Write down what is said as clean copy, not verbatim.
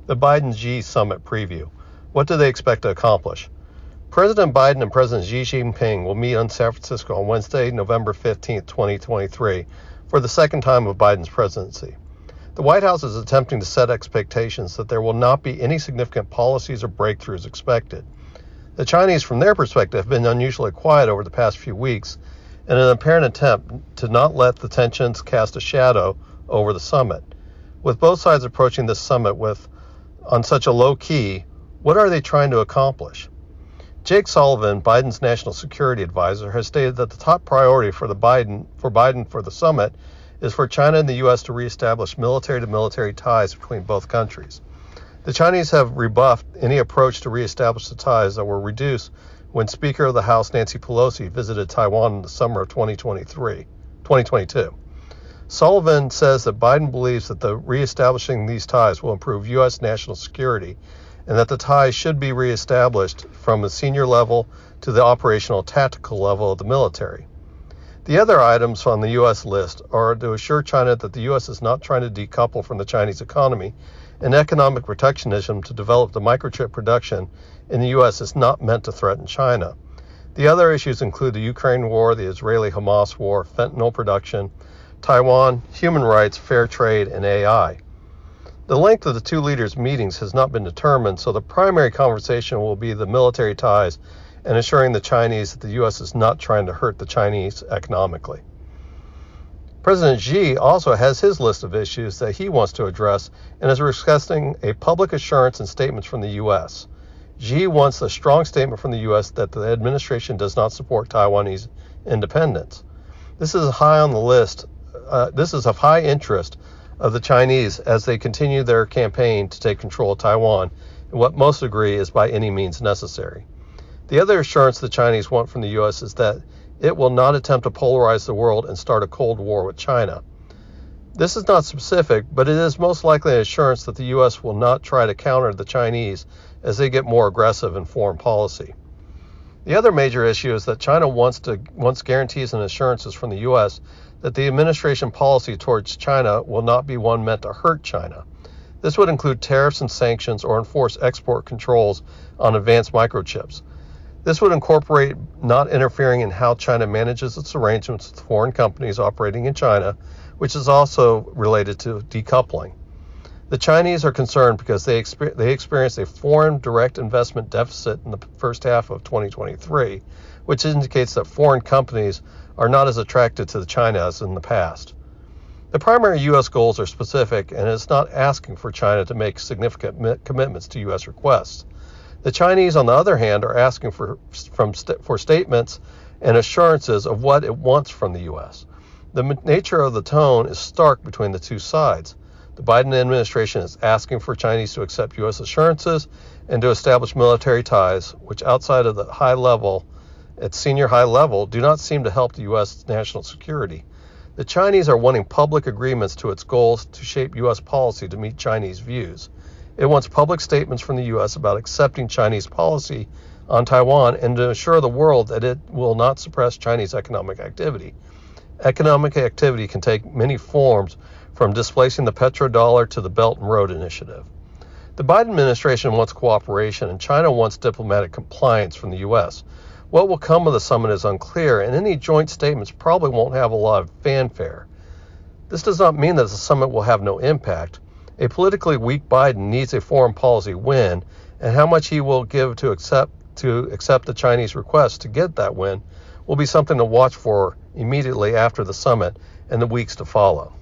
The Biden-Xi summit preview. What do they expect to accomplish? President Biden and President Xi Jinping will meet in San Francisco on Wednesday, November 15, 2023, for the second time of Biden's presidency. The White House is attempting to set expectations that there will not be any significant policies or breakthroughs expected. The Chinese, from their perspective, have been unusually quiet over the past few weeks in an apparent attempt to not let the tensions cast a shadow over the summit. With both sides approaching this summit on such a low key, what are they trying to accomplish? Jake Sullivan, Biden's national security advisor, has stated that the top priority for Biden for the summit is for China and the U.S. to reestablish military-to-military ties between both countries. The Chinese have rebuffed any approach to reestablish the ties that were reduced when Speaker of the House Nancy Pelosi visited Taiwan in the summer of 2022. Sullivan says that Biden believes that the reestablishing these ties will improve U.S. national security and that the ties should be reestablished from the senior level to the operational tactical level of the military. The other items on the U.S. list are to assure China that the U.S. is not trying to decouple from the Chinese economy, and economic protectionism to develop the microchip production in the U.S. is not meant to threaten China. The other issues include the Ukraine war, the Israeli-Hamas war, fentanyl production, Taiwan, human rights, fair trade, and AI. The length of the two leaders' meetings has not been determined, so the primary conversation will be the military ties and assuring the Chinese that the U.S. is not trying to hurt the Chinese economically. President Xi also has his list of issues that he wants to address and is requesting a public assurance and statements from the U.S. Xi wants a strong statement from the U.S. that the administration does not support Taiwanese independence. This is high on the list. This is of high interest of the Chinese as they continue their campaign to take control of Taiwan, and what most agree is by any means necessary. The other assurance the Chinese want from the U.S. is that it will not attempt to polarize the world and start a Cold War with China. This is not specific, but it is most likely an assurance that the U.S. will not try to counter the Chinese as they get more aggressive in foreign policy. The other major issue is that China wants guarantees and assurances from the U.S. that the administration policy towards China will not be one meant to hurt China. This would include tariffs and sanctions or enforce export controls on advanced microchips. This would incorporate not interfering in how China manages its arrangements with foreign companies operating in China, which is also related to decoupling. The Chinese are concerned because they experienced a foreign direct investment deficit in the first half of 2023, which indicates that foreign companies are not as attracted to China as in the past. The primary U.S. goals are specific, and it's not asking for China to make significant commitments to U.S. requests. The Chinese, on the other hand, are asking for statements and assurances of what it wants from the U.S. The nature of the tone is stark between the two sides. The Biden administration is asking for Chinese to accept U.S. assurances and to establish military ties, which outside of at senior high level, do not seem to help the U.S. national security. The Chinese are wanting public agreements to its goals to shape U.S. policy to meet Chinese views. It wants public statements from the U.S. about accepting Chinese policy on Taiwan and to assure the world that it will not suppress Chinese economic activity. Economic activity can take many forms, from displacing the petrodollar to the Belt and Road Initiative. The Biden administration wants cooperation, and China wants diplomatic compliance from the U.S. What will come of the summit is unclear, and any joint statements probably won't have a lot of fanfare. This does not mean that the summit will have no impact. A politically weak Biden needs a foreign policy win, and how much he will give to accept the Chinese request to get that win will be something to watch for immediately after the summit and the weeks to follow.